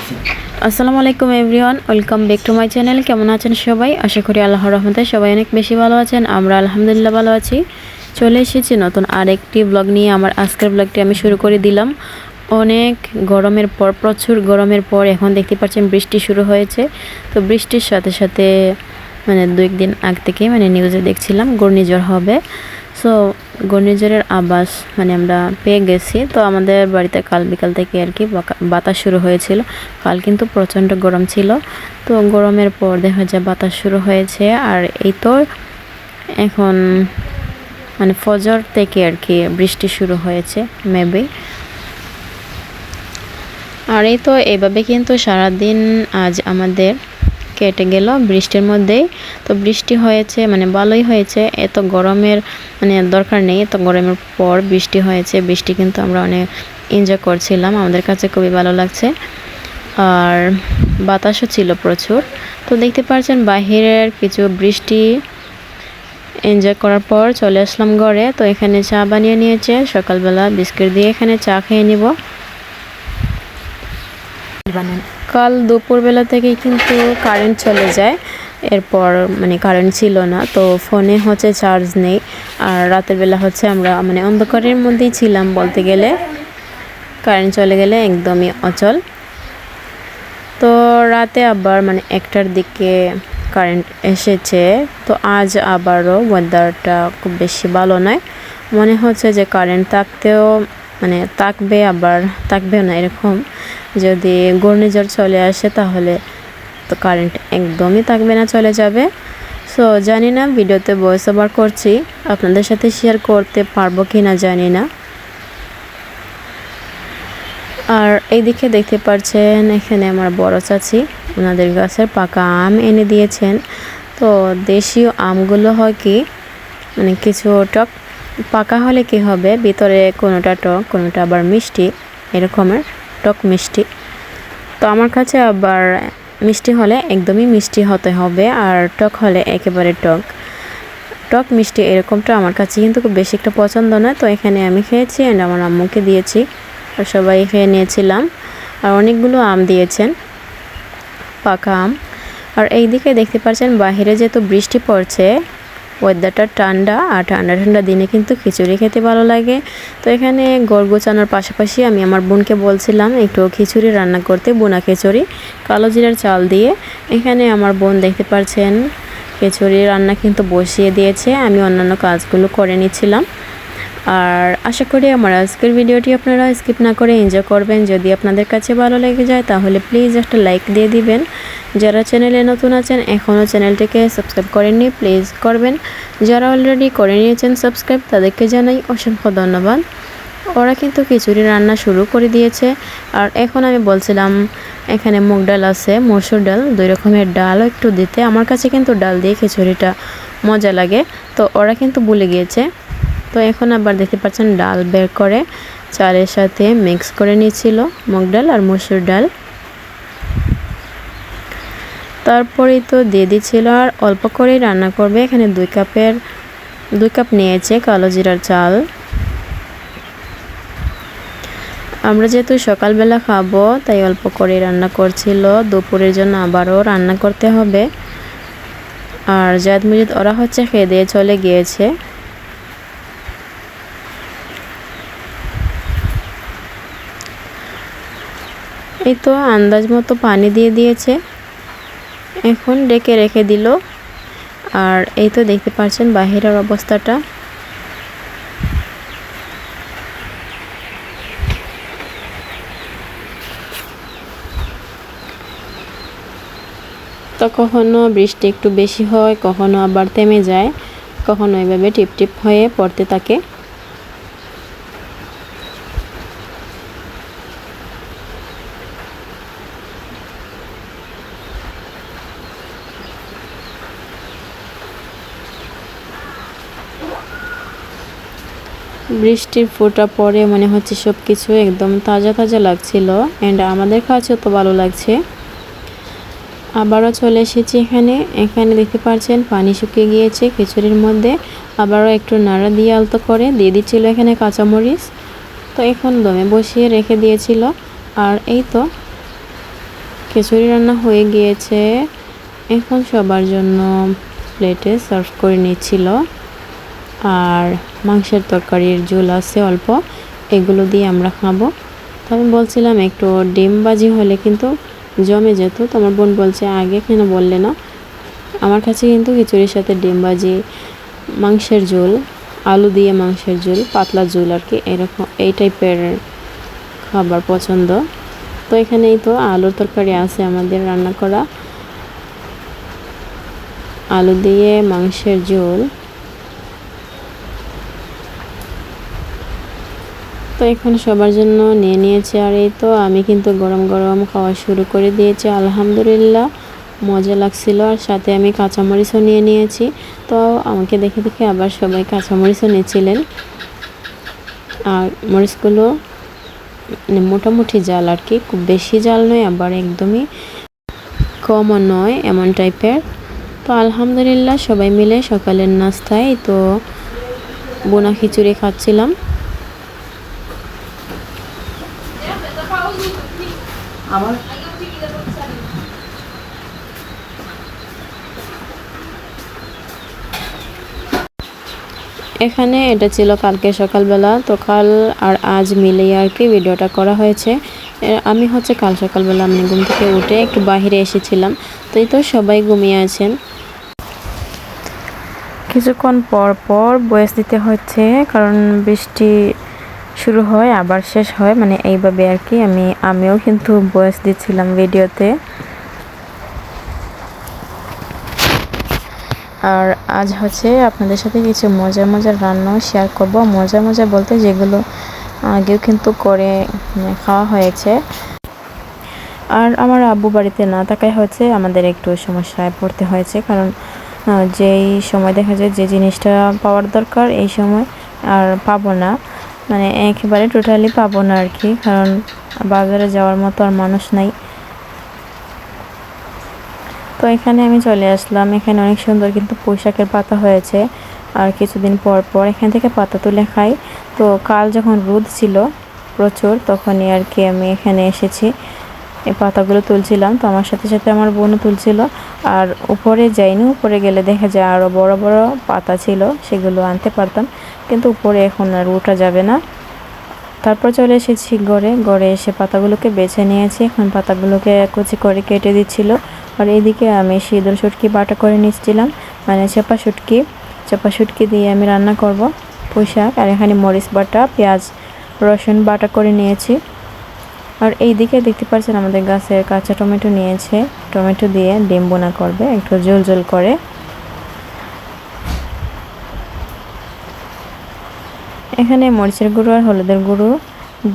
আসসালামু আলাইকুম everyone, welcome back to my channel. কেমন আছেন সবাই? আশা করি আল্লাহর রহমতে সবাই অনেক বেশি ভালো আছেন। আমরা আলহামদুলিল্লাহ ভালো আছি। চলে এসেছি নতুন আরেকটি ব্লগ নিয়ে। আমার আজকের ব্লগটি আমি শুরু করে দিলাম। অনেক গরমের পর, প্রচুর গরমের পর এখন দেখতে পাচ্ছেন বৃষ্টি শুরু হয়েছে। তো বৃষ্টির সাথে সাথে দু একদিন আগ থেকে নিউজে দেখছিলাম ঘূর্ণিঝড় হবে। সো ঘূর্ণিঝড়ের আভাস আমরা পেয়ে গেছি। তো আমাদের বাড়িতে কাল বিকাল থেকে আর কি বাতাস শুরু হয়েছিল। কাল কিন্তু প্রচণ্ড গরম ছিল। তো গরমের পর দেখা যায় বাতাস শুরু হয়েছে। আর এই তো এখন ফজর থেকে আর কি বৃষ্টি শুরু হয়েছে মেবি। আর এই তো এইভাবে কিন্তু সারাদিন আজ আমাদের কেটে গেল বৃষ্টির মধ্যেই। তো বৃষ্টি হয়েছে ভালোই হয়েছে। এত গরমের দরকার নেই, এত গরমের পর বৃষ্টি হয়েছে। বৃষ্টি কিন্তু আমরা অনেক এনজয় করছিলাম, আমাদের কাছে খুবই ভালো লাগছে। আর বাতাসও ছিল প্রচুর। তো দেখতে পাচ্ছেন বাহিরের কিছু বৃষ্টি এনজয় করার পর চলে আসলাম ঘরে। তো এখানে চা বানিয়ে নিয়েছে সকালবেলা, বিস্কিট দিয়ে এখানে চা খেয়ে নিব। কাল দুপুরবেলা থেকেই কিন্তু কারেন্ট চলে যায়। এরপর কারেন্ট ছিল না, তো ফোনে হচ্ছে চার্জ নেই। আর রাতের বেলা হচ্ছে আমরা অন্ধকারের মধ্যেই ছিলাম বলতে গেলে। কারেন্ট চলে গেলে একদমই অচল। তো রাতে আবার 1টার দিকে কারেন্ট এসেছে। তো আজ আবারও ওয়েদারটা খুব বেশি ভালো নয়। মনে হচ্ছে যে কারেন্ট থাকতেও থাকবে আবার থাকবেও না, এরকম। যদি ঘূর্ণিঝড় চলে আসে তাহলে তো কারেন্ট একদমই থাকবে না, চলে যাবে। সো জানি না ভিডিওতে ভয়েস ওভার করছি, আপনাদের সাথে শেয়ার করতে পারবো কি না জানি না। আর এইদিকে দেখতে পাচ্ছেন এখানে আমার বড় চাচি ওনাদের গাছের পাকা আম এনে দিয়েছেন। তো দেশীয় আমগুলো হয় কি কিছু টক, পাকা হলে কি হবে ভিতরে কোনোটা টক কোনোটা আবার মিষ্টি, এরকমের টক মিষ্টি। তো আমার কাছে আবার মিষ্টি হলে একদমই মিষ্টি হতে হবে, আর টক হলে একেবারে টক। টক মিষ্টি এরকমটা আমার কাছে কিন্তু খুব বেশি একটা পছন্দ নয়। তো এখানে আমি খেয়েছি অ্যান্ড আমার আম্মুকে দিয়েছি, আর সবাই খেয়ে নিয়েছিলাম। আর অনেকগুলো আম দিয়েছেন, পাকা আম। আর এইদিকে দেখতে পাচ্ছেন বাহিরে যেহেতু বৃষ্টি পড়ছে, ওয়েদারটা ঠান্ডা, আর ঠান্ডা ঠান্ডা দিনে কিন্তু খিচুড়ি খেতে ভালো লাগে। তো এখানে ঘর গোছানোর পাশাপাশি আমি আমার বোনকে বলছিলাম একটু খিচুড়ি রান্না করতে, বোনা খিচুড়ি কালো জিরার চাল দিয়ে। এখানে আমার বোন দেখতে পাচ্ছেন খিচুড়ি রান্না কিন্তু বসিয়ে দিয়েছে, আমি অন্যান্য কাজগুলো করে নিচ্ছিলাম। আর আশা করি আমার আজকের ভিডিওটি আপনারা স্কিপ না করে এনজয় করবেন। যদি আপনাদের কাছে ভালো লেগে যায় তাহলে প্লিজ একটা লাইক দিয়ে দিবেন। যারা চ্যানেলে নতুন আছেন এখনও চ্যানেলটিকে সাবস্ক্রাইব করেননি প্লিজ করবেন। যারা অলরেডি করে নিয়েছেন সাবস্ক্রাইব তাদেরকে জানাই অসংখ্য ধন্যবাদ। ওরা কিন্তু খিচুড়ি রান্না শুরু করে দিয়েছে। আর এখন আমি বলছিলাম এখানে মুগ ডাল আছে, মসুর ডাল, 2 রকমের ডালও একটু দিতে। আমার কাছে কিন্তু ডাল দিয়ে খিচুড়িটা মজা লাগে, তো ওরা কিন্তু ভুলে গিয়েছে। তো এখন আবার দেখতে পাচ্ছেন ডাল বের করে চালের সাথে মিক্স করে নিয়েছিল, মুগ ডাল আর মসুর ডাল। তারপরেই তো দিয়ে দিচ্ছিল, আর অল্প করেই রান্না করবে। এখানে 2 কাপ নিয়েছে কালো জিরার চাল। আমরা যেহেতু সকালবেলা খাবো তাই অল্প করেই রান্না করছিল, দুপুরের জন্য আবারও রান্না করতে হবে। আর জায়দ মুজিদ ওরা হচ্ছে খেয়ে দিয়ে চলে গিয়েছে। এই তো আন্দাজ মতো পানি দিয়ে দিয়েছে, এখন ডেকে রেখে দিল। আর এই তো দেখতে পাচ্ছেন বাহিরের অবস্থাটা। তো কখনো বৃষ্টি একটু বেশি হয়, কখনো আবার থেমে যায়, কখনো এভাবে টিপ টিপ হয়ে পড়তে থাকে। বৃষ্টির ফোঁটা পরে মনে হচ্ছে সব কিছু একদম তাজা তাজা লাগছিল, অ্যান্ড আমাদের কাছেও তো ভালো লাগছে। আবারও চলে এসেছি এখানে দেখতে পাচ্ছেন পানি শুকিয়ে গিয়েছে খিচুড়ির মধ্যে। আবারও একটু নাড়া দিয়ে আলতো করে দিয়ে দিচ্ছিল এখানে কাঁচামরিচ। তো এখন দমে বসিয়ে রেখে দিয়েছিল। আর এই তো খিচুড়ি রান্না হয়ে গিয়েছে, এখন সবার জন্য প্লেটে সার্ভ করে নিচ্ছিল। আর মাংসের তরকারির ঝোল আছে অল্প, এগুলো দিয়ে আমরা খাবো। তো আমি বলছিলাম একটু ডিম ভাজি হলে কিন্তু জমে যেত। তো আমার বোন বলছে আগে কেন বললে না। আমার কাছে কিন্তু খিচুড়ির সাথে ডিম ভাজি, মাংসের ঝোল, আলু দিয়ে মাংসের ঝোল, পাতলা ঝোল আর কি, এরকম এই টাইপের খাবার পছন্দ। তো এখানেই তো আলুর তরকারি আছে আমাদের রান্না করা, আলু দিয়ে মাংসের ঝোল। তো এখন সবার জন্য নিয়ে নিয়েছে। আর এই তো আমি কিন্তু গরম গরম খাওয়া শুরু করে দিয়েছি, আলহামদুলিল্লাহ মজা লাগছিল। আর সাথে আমি কাঁচামরিচও নিয়ে নিয়েছি। তো আমাকে দেখে দেখে আবার সবাই কাঁচামরিচও নিয়েছিলেন। আর মরিচগুলো মানে মোটামুটি জাল আর কি, খুব বেশি জাল নয় আবার একদমই কমও নয়, এমন টাইপের। তো আলহামদুলিল্লাহ সবাই মিলে সকালের নাস্তায় তো বোনা খিচুড়ি খাচ্ছিলাম। এখানে এটা ছিল কালকে সকালবেলা। তো কাল আর আজ মিলিয়ে আর কি ভিডিওটা করা হয়েছে। আমি হচ্ছে কাল সকালবেলা আমি ঘুম থেকে উঠে একটু বাইরে এসেছিলাম। তো এই তো সবাই ঘুমিয়ে আছেন। কিছুক্ষণ পর পর ভয়েস দিতে হচ্ছে, কারণ বৃষ্টি শুরু হয় আবার শেষ হয়, মানে এইভাবে আর কি। আমিও কিন্তু ভয়েস দিচ্ছিলাম ভিডিওতে। আর আজ হচ্ছে আপনাদের সাথে কিছু মজার মজার রান্নাও শেয়ার করব। মজার মজার বলতে যেগুলো আগেও কিন্তু করে খাওয়া হয়েছে। আর আমার আব্বু বাড়িতে না থাকায় হচ্ছে আমাদের একটু সমস্যায় পড়তে হয়েছে, কারণ যেই সময় দেখা যায় যে জিনিসটা পাওয়ার দরকার এই সময় আর পাবো না, মানে একেবারে টোটালি পাবো না আর কি, কারণ বাজারে যাওয়ার মতো আর মানুষ নাই। তো এখানে আমি চলে আসলাম। এখানে অনেক সুন্দর কিন্তু পুঁইশাকের পাতা হয়েছে। আর কিছুদিন পর পর এখান থেকে পাতা তুলে খাই। তো কাল যখন রোদ ছিল প্রচুর, তখনই আর কি আমি এখানে এসেছি, এই পাতাগুলো তুলছিলাম। তো আমার সাথে সাথে আমার বোনও তুলছিল। আর উপরে যাইনি, উপরে গেলে দেখা যায় আরও বড় বড় পাতা ছিল, সেগুলো আনতে পারতাম, কিন্তু উপরে এখন আর ওঠা যাবে না। তারপর চলে এসেছি গড়ে এসে পাতাগুলোকে বেছে নিয়েছি। এখন পাতাগুলোকে কুচি করে কেটে দিচ্ছিল। আর এইদিকে আমি সিঁদুর শুটকি বাটা করে নিচ্ছিলাম, মানে চাপা শুটকি দিয়ে আমি রান্না করব পুঁই শাক। আর এখানে মরিচ বাটা, পেঁয়াজ, রসুন বাটা করে নিয়েছি। আর এইদিকে দেখতে পাচ্ছেন আমাদের গাছের কাঁচা টমেটো নিয়েছে, টমেটো দিয়ে ডিম বোনা করবে একটু ঝোল ঝোল করে। এখানে মরিচের গুঁড়ো আর হলুদের গুঁড়ো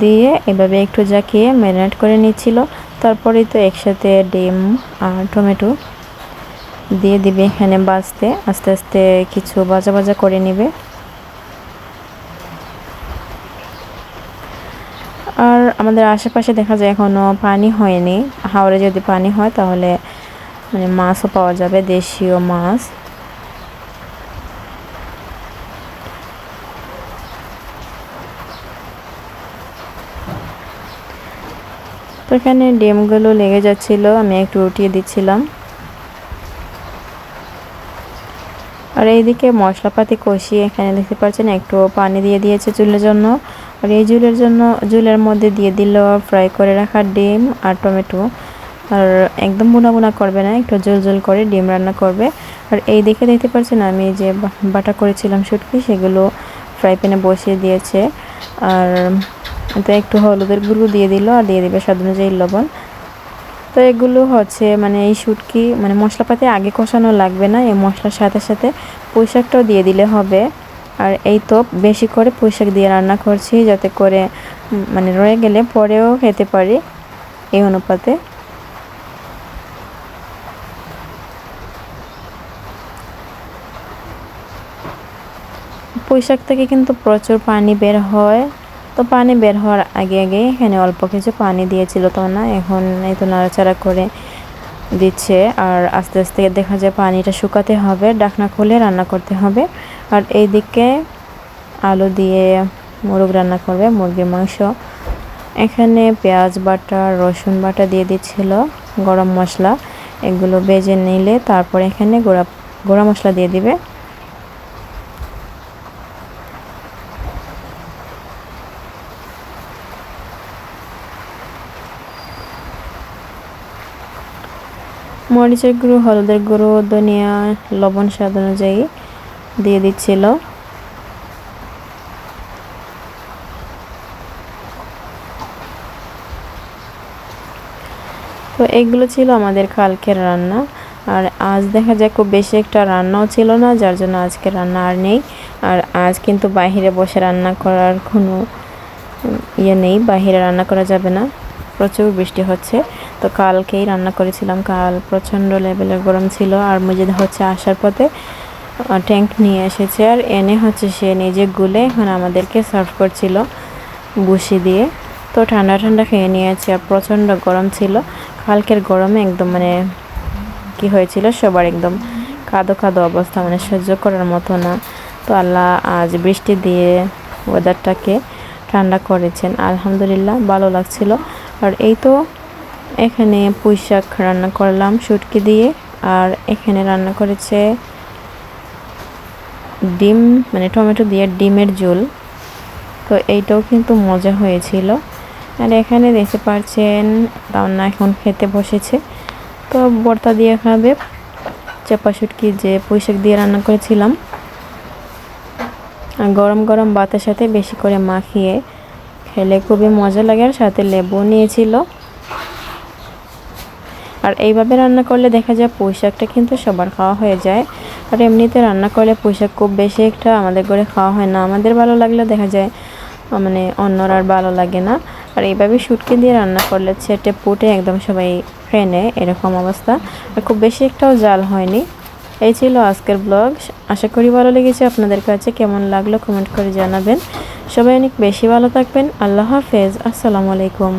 দিয়ে এভাবে একটু জাকিয়ে ম্যারিনেট করে নিচ্ছিল। তারপরেই তো একসাথে ডিম আর টমেটো দিয়ে দিবে এখানে ভাজতে, আস্তে আস্তে কিছু ভাজা ভাজা করে নেবে। আর আমাদের আশেপাশে দেখা যায় এখনও পানি হয়নি। হাওরে যদি পানি হয় তাহলে মানে মাছও পাওয়া যাবে, দেশীয় মাছ। তো এখানে ডিমগুলো লেগে যাচ্ছিল, আমি একটু উঠিয়ে দিচ্ছিলাম। আর এইদিকে মশলাপাতি কষিয়ে এখানে দেখতে পাচ্ছেন একটু পানি দিয়ে দিয়েছে চুলের জন্য। আর এই ঝুলের মধ্যে দিয়ে দিল ফ্রাই করে রাখা ডিম আর টমেটো। আর একদম বুনা বুনা করবে না, একটু ঝোল ঝোল করে ডিম রান্না করবে। আর এই দিকে দেখতে পাচ্ছেন আমি যে বাটা করেছিলাম শুটকি, সেগুলো ফ্রাই প্যানে বসিয়ে দিয়েছে। আর তো একটু হলুদের গুঁড়ো দিয়ে দিল, আর দিয়ে দিবে স্বাদ অনুযায়ী লবণ। তো এগুলো হচ্ছে মানে এই শুটকি মানে মশলাপাতি আগে কষানো লাগবে না, এই মশলার সাথে সাথে পুঁই শাকটাও দিয়ে দিলে হবে। আর এই তো বেশি করে পুঁই শাক দিয়ে রান্না করছি, যাতে করে মানে রয়ে গেলে পরেও খেতে পারি, এই অনুপাতে। পুঁই শাক থেকে কিন্তু প্রচুর পানি বের হয়। তো পানি বের হওয়ার আগে আগে এখানে অল্প কিছু পানি দিয়েছিল তো না, এখন এই তো নাড়াচাড়া করে দিচ্ছে। আর আস্তে আস্তে দেখা যায় পানিটা শুকাতে হবে, ঢাকনা খুলে রান্না করতে হবে। আর এইদিকে আলু দিয়ে মোরগ রান্না করবে, মুরগির মাংস। এখানে পেঁয়াজ বাটা, রসুন বাটা দিয়ে দিচ্ছিল। গরম মশলা, এগুলো ভেজে নিলে তারপর এখানে গুঁড়া মশলা দিয়ে দিবে। মরিচের গুঁড়ো, হলুদের গুঁড়ো, ধনিয়া, লবণ স্বাদ অনুযায়ী দিয়ে দিচ্ছিল। তো এগুলো ছিল আমাদের কালকের রান্না। আর আজ দেখা যায় খুব বেশি একটা রান্নাও ছিল না, যার জন্য আজকে রান্না আর নেই। আর আজ কিন্তু বাইরে বসে রান্না করার কোনো ইয়ে নেই, বাইরে রান্না করা যাবে না, প্রচুর বৃষ্টি হচ্ছে। তো কালকেই রান্না করেছিলাম, কাল প্রচণ্ড লেভেলের গরম ছিল। আর মুজিদ হচ্ছে আসার পথে ট্যাঙ্ক নিয়ে এসেছে, আর এনে হচ্ছে সে নিজে গুলে এখন আমাদেরকে সার্ভ করছিল বসি দিয়ে। তো ঠান্ডা ঠান্ডা খেয়ে নিয়েছি, আর প্রচণ্ড গরম ছিল। কালকের গরমে একদম মানে কি হয়েছিল, সবার একদম কাদো কাদো অবস্থা, মানে সহ্য করার মতো না। তো আল্লাহ আজ বৃষ্টি দিয়ে ওয়েদারটাকে ঠান্ডা করেছেন, আলহামদুলিল্লাহ ভালো লাগছিল। আর এই তো এখানে পুঁই শাক রান্না করলাম শুটকি দিয়ে, আর এখানে রান্না করেছে ডিম, মানে টমেটো দিয়ে ডিমের ঝোল। তো এইটাও কিন্তু মজা হয়েছিল। আর এখানে দেখতে পাচ্ছেন রান্না এখন খেতে বসেছে, তো ভর্তা দিয়ে খাবে চাপা শুটকি যে পুঁই শাক দিয়ে রান্না করেছিলাম। আর গরম গরম ভাতের সাথে বেশি করে মাখিয়ে খেলে খুবই মজা লাগে, আর সাথে লেবু নিয়েছিল। আর এইভাবে রান্না করলে দেখা যায় পুঁই শাকটা কিন্তু সবার খাওয়া হয়ে যায়। আর এমনিতে রান্না করলে পুঁই শাক খুব বেশি একটা আমাদের ঘরে খাওয়া হয় না, আমাদের ভালো লাগলে দেখা যায় মানে অন্যরা আর ভালো লাগে না। আর এইভাবে শুটকি দিয়ে রান্না করলে ছেটে পুটে একদম সবাই খেয়ে নেয়, এরকম অবস্থা। আর খুব বেশি একটাও জাল হয়নি। এই ছিল আজকের ব্লগ, আশা করি ভালো লেগেছে আপনাদের কাছে। কেমন লাগলো কমেন্ট করে জানাবেন। সবাই অনেক বেশি ভালো থাকবেন। আল্লাহ হাফেজ, আসসালামু আলাইকুম।